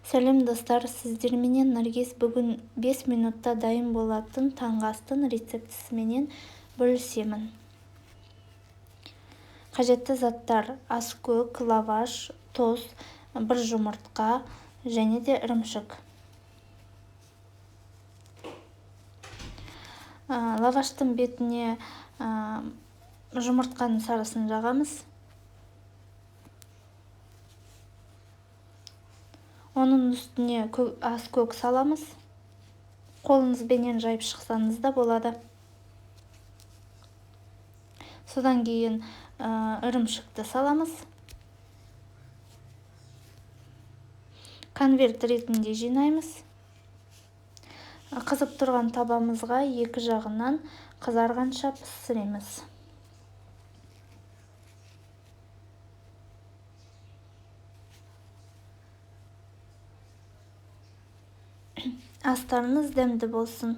Сәлем достар, сіздер менен Наргиз бүгін 5 минутта дайын болатын таңғы астың рецептісіменен бөлісемін. Қажетті заттар: аскөк, лаваш, тоз, бір жұмыртқа және де ірімшік. Лаваштың бетіне жұмыртқаның сарысын жағамыз. Оның үстіне аскөк саламыз. Қолыңызбенен жайып шықсаңыз да болады. Содан кейін ірімшікті саламыз. Конверт ретінде жинаймыз. Қызып тұрған табамызға екі жағынан қызарғанша пісіреміз. Астарыңыз дәмді болсын.